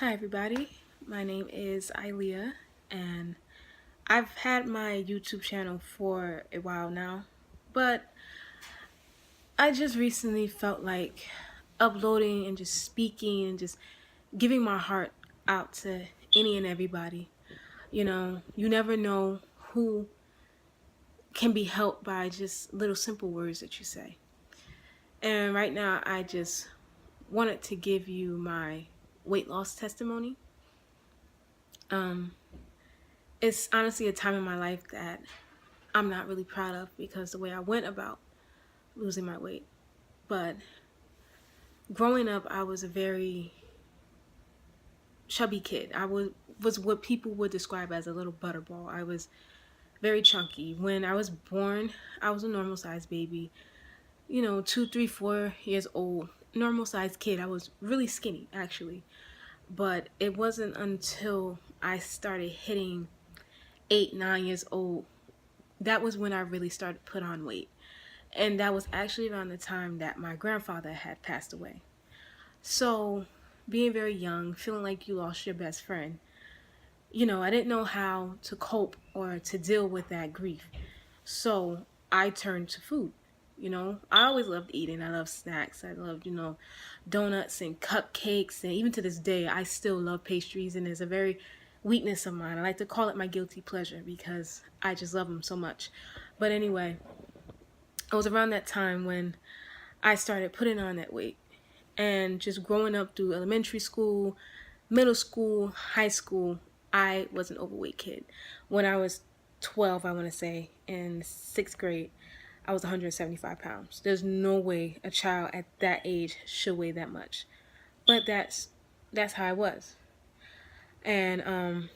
Hi everybody, my name is Ileyah and I've had my YouTube channel for a while now, but I just recently felt like uploading and just speaking and just giving my heart out to any and everybody. You never know who can be helped by just little simple words that you say. And right now I just wanted to give you my weight loss testimony. Um, it's honestly a time in my life that I'm not really proud of because the way I went about losing my weight. But growing up, I was a very chubby kid. I was what people would describe as a little butterball. I was very chunky. When I was born, I was a normal sized baby. 2, 3, 4 years old. Normal sized kid. I was really skinny actually. But it wasn't until I started hitting 8, 9 years old. That was when I really started to put on weight. And that was actually around the time that my grandfather had passed away. So, being very young, feeling like you lost your best friend, I didn't know how to cope or to deal with that grief. So, I turned to food. I always loved eating. I love snacks. I loved, donuts and cupcakes. And even to this day, I still love pastries. And it's a very weakness of mine. I like to call it my guilty pleasure because I just love them so much. But anyway, it was around that time when I started putting on that weight. And just growing up through elementary school, middle school, high school, I was an overweight kid. When I was 12, I want to say, in 6th grade, I was 175 pounds. There's no way a child at that age should weigh that much. But that's how I was. And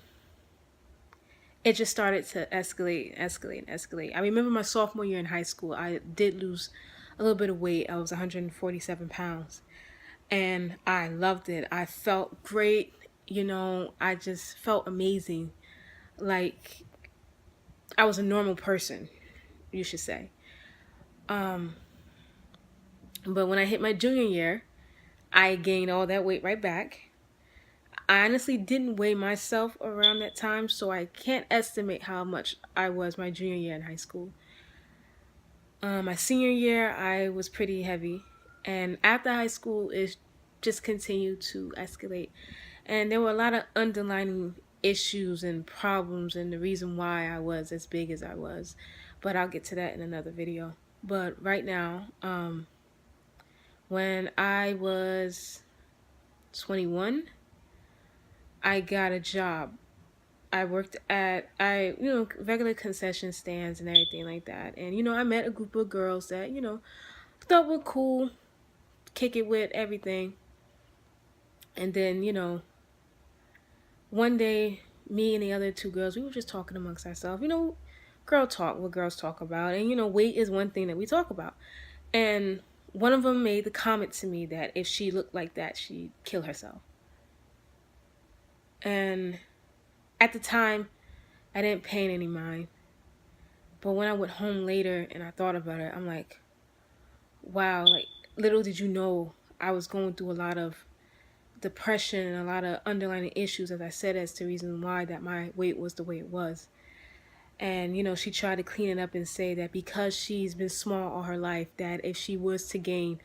it just started to escalate. I remember my sophomore year in high school, I did lose a little bit of weight. I was 147 pounds. And I loved it. I felt great. I just felt amazing. Like I was a normal person, you should say. Um, but when I hit my junior year, I gained all that weight right back. I honestly didn't weigh myself around that time, so I can't estimate how much I was my junior year in high school. My senior year, I was pretty heavy. And after high school, it just continued to escalate. And there were a lot of underlying issues and problems and the reason why I was as big as I was. But I'll get to that in another video. But right now, when I was 21, I got a job. I worked at regular concession stands and everything like that. And I met a group of girls that thought were cool, kick it with everything. And then one day, me and the other two girls, we were just talking amongst ourselves. Girl talk, what girls talk about. And, weight is one thing that we talk about. And one of them made the comment to me that if she looked like that, she'd kill herself. And at the time, I didn't pay any mind. But when I went home later and I thought about it, I'm like, wow, like, little did you know I was going through a lot of depression and a lot of underlying issues, as I said, as to the reason why that my weight was the way it was. And she tried to clean it up and say that because she's been small all her life, that if she was to gain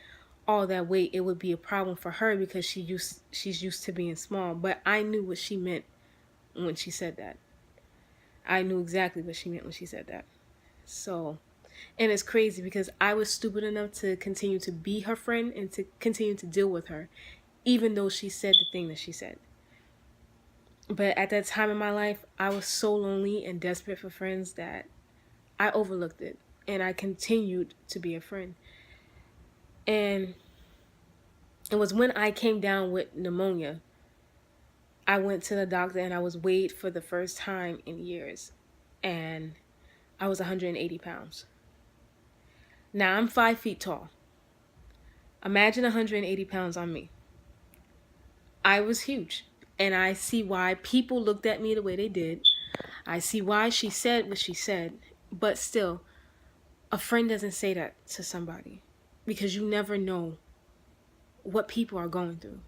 all that weight, it would be a problem for her because she's used to being small. But I knew what she meant when she said that. I knew exactly what she meant when she said that. So, and it's crazy because I was stupid enough to continue to be her friend and to continue to deal with her, even though she said the thing that she said. But at that time in my life, I was so lonely and desperate for friends that I overlooked it. And I continued to be a friend. And it was when I came down with pneumonia, I went to the doctor and I was weighed for the first time in years. And I was 180 pounds. Now I'm 5 feet tall. Imagine 180 pounds on me. I was huge. And I see why people looked at me the way they did. I see why she said what she said. But still, a friend doesn't say that to somebody because you never know what people are going through.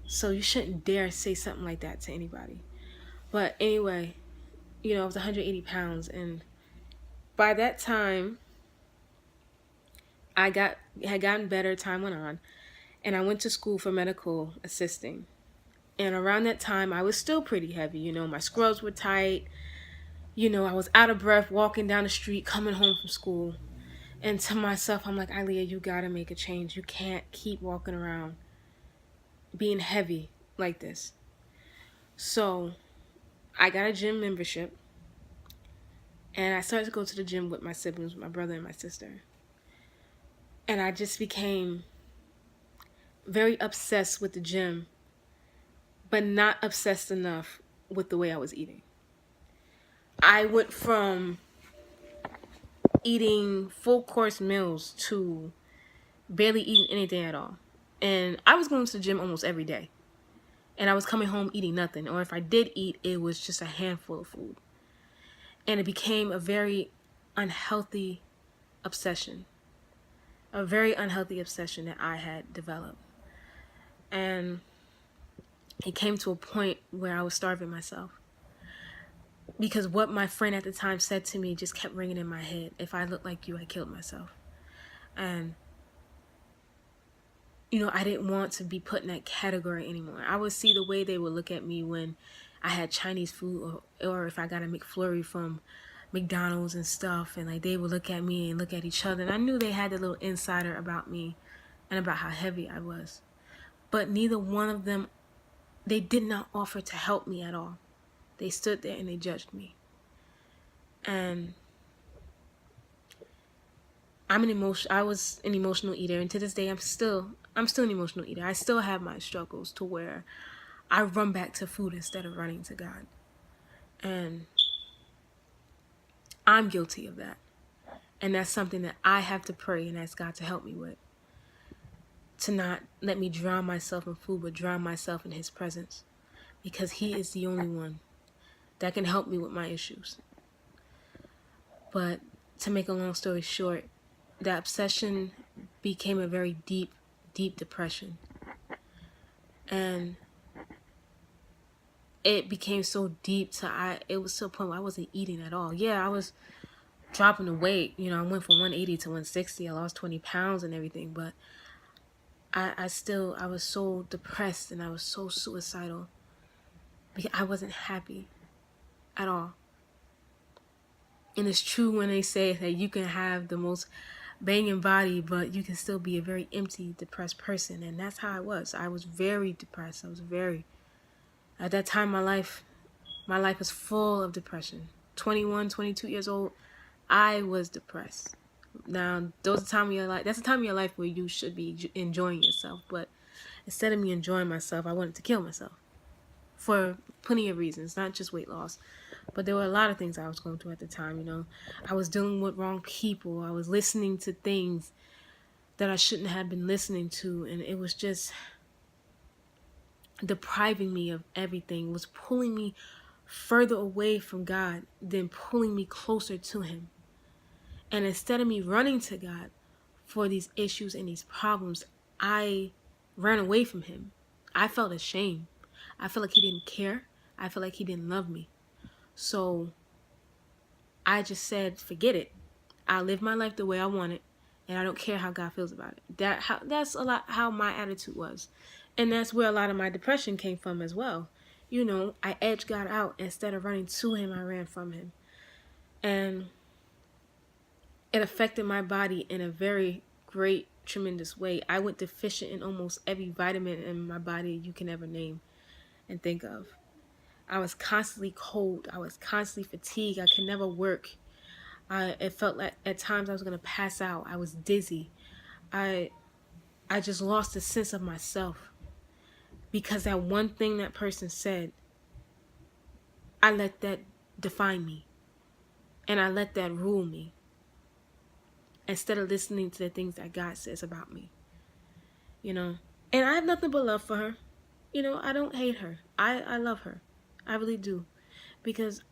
So you shouldn't dare say something like that to anybody. But anyway, I was 180 pounds, and by that time, had gotten better. Time went on, and I went to school for medical assisting. And around that time, I was still pretty heavy. My scrubs were tight. I was out of breath walking down the street, coming home from school. And to myself, I'm like, Ileyah, you gotta make a change. You can't keep walking around being heavy like this. So I got a gym membership, and I started to go to the gym with my siblings, with my brother and my sister. And I just became very obsessed with the gym, but not obsessed enough with the way I was eating. I went from eating full course meals to barely eating anything at all. And I was going to the gym almost every day. And I was coming home eating nothing. Or if I did eat, it was just a handful of food. And it became a very unhealthy obsession. A very unhealthy obsession that I had developed. And it came to a point where I was starving myself. Because what my friend at the time said to me just kept ringing in my head. If I look like you, I killed myself. And I didn't want to be put in that category anymore. I would see the way they would look at me when I had Chinese food, or if I got a McFlurry from McDonald's and stuff, and like they would look at me and look at each other. And I knew they had a little insider about me and about how heavy I was. But neither one of them, they did not offer to help me at all. They stood there and they judged me. And I was an emotional eater, and to this day I'm still an emotional eater. I still have my struggles to where I run back to food instead of running to God. And I'm guilty of that. And that's something that I have to pray and ask God to help me with. To not let me drown myself in food, but drown myself in His presence. Because He is the only one that can help me with my issues. But to make a long story short, that obsession became a very deep, deep depression. And it became so deep it was to a point where I wasn't eating at all. Yeah, I was dropping the weight. I went from 180 to 160. I lost 20 pounds and everything, but I was so depressed and I was so suicidal because I wasn't happy at all. And it's true when they say that you can have the most banging body, but you can still be a very empty, depressed person. And that's how I was. I was very depressed. At that time, my life was full of depression. 21, 22 years old, I was depressed. Now, that's a time of your life where you should be enjoying yourself. But instead of me enjoying myself, I wanted to kill myself. For plenty of reasons, not just weight loss. But there were a lot of things I was going through at the time, I was dealing with wrong people. I was listening to things that I shouldn't have been listening to. And it was just depriving me of everything. It was pulling me further away from God than pulling me closer to Him. And instead of me running to God for these issues and these problems, I ran away from Him. I felt ashamed. I felt like He didn't care. I felt like He didn't love me. So I just said, forget it. I'll live my life the way I want it, and I don't care how God feels about it. That's a lot how my attitude was. And that's where a lot of my depression came from as well. I edged God out. Instead of running to Him, I ran from Him. And it affected my body in a very great, tremendous way. I went deficient in almost every vitamin in my body you can ever name and think of. I was constantly cold. I was constantly fatigued. I could never work. It felt like at times I was going to pass out. I was dizzy. I just lost a sense of myself. Because that one thing that person said, I let that define me. And I let that rule me. Instead of listening to the things that God says about me. And I have nothing but love for her. I don't hate her. I love her. I really do. Because,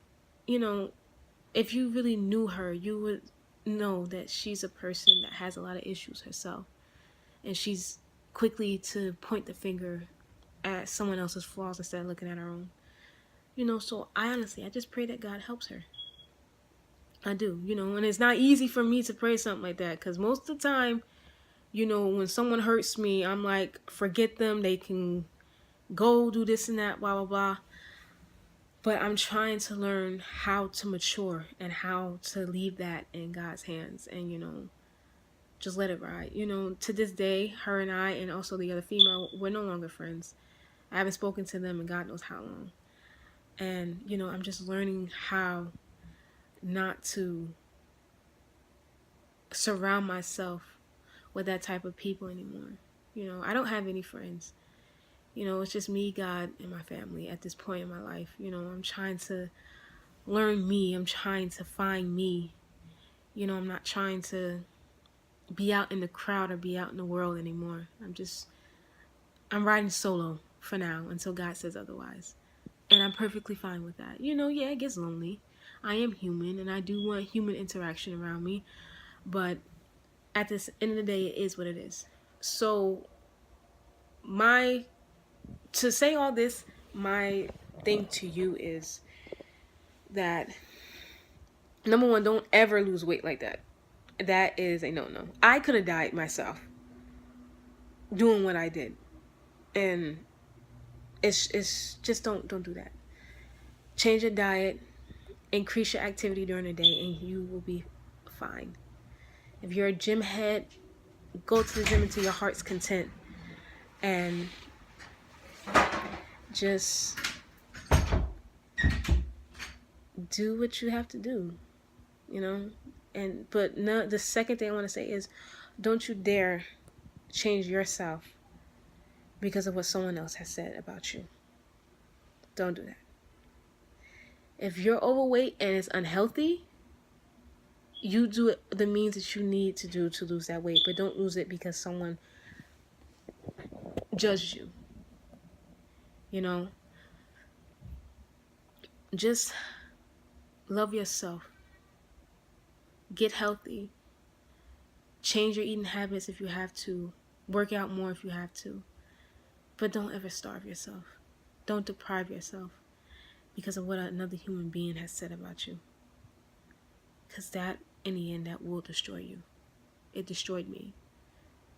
if you really knew her, you would know that she's a person that has a lot of issues herself. And she's quickly to point the finger at someone else's flaws instead of looking at our own. So I just pray that God helps her. I do, and it's not easy for me to pray something like that because most of the time, when someone hurts me, I'm like, forget them. They can go do this and that, blah, blah, blah. But I'm trying to learn how to mature and how to leave that in God's hands and, just let it ride. To this day, her and I, and also the other female, we're no longer friends. I haven't spoken to them in God knows how long. And, I'm just learning how not to surround myself with that type of people anymore. I don't have any friends. It's just me, God, and my family at this point in my life. I'm trying to learn me. I'm trying to find me. I'm not trying to be out in the crowd or be out in the world anymore. I'm riding solo for now until God says otherwise. And I'm perfectly fine with that. Yeah, it gets lonely. I am human and I do want human interaction around me. But at this end of the day, it is what it is. So to say all this, my thing to you is that number one, don't ever lose weight like that. That is a no-no. I could have died myself doing what I did. And it's just don't do that. Change your diet, increase your activity during the day, and you will be fine. If you're a gym head, go to the gym until your heart's content and just do what you have to do, but no, the second thing I want to say is don't you dare change yourself because of what someone else has said about you. Don't do that. If you're overweight and it's unhealthy, you do the means that you need to do to lose that weight, but don't lose it because someone judged you. Just love yourself. Get healthy. Change your eating habits if you have to. Work out more if you have to. But don't ever starve yourself. Don't deprive yourself because of what another human being has said about you. Because that, in the end, that will destroy you. It destroyed me.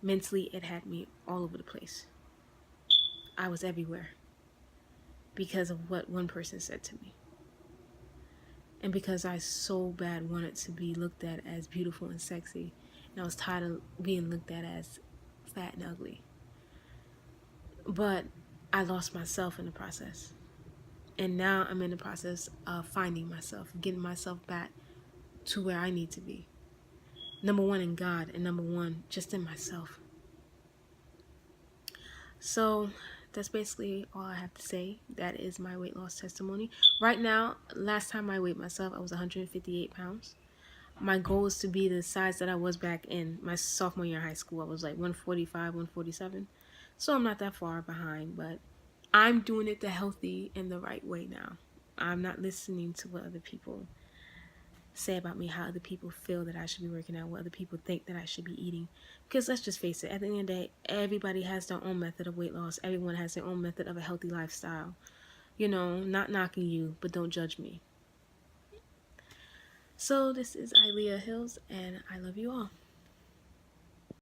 Mentally, it had me all over the place. I was everywhere because of what one person said to me. And because I so bad wanted to be looked at as beautiful and sexy. And I was tired of being looked at as fat and ugly. But I lost myself in the process. And now I'm in the process of finding myself, getting myself back to where I need to be. Number one in God, and number one just in myself. So that's basically all I have to say. That is my weight loss testimony. Right now, last time I weighed myself, I was 158 pounds. My goal is to be the size that I was back in my sophomore year of high school. I was like 145, 147. So I'm not that far behind, but I'm doing it the healthy and the right way now. I'm not listening to what other people say about me, how other people feel that I should be working out, what other people think that I should be eating. Because let's just face it, at the end of the day, everybody has their own method of weight loss. Everyone has their own method of a healthy lifestyle. Not knocking you, but don't judge me. So this is Ileyah Hills, and I love you all.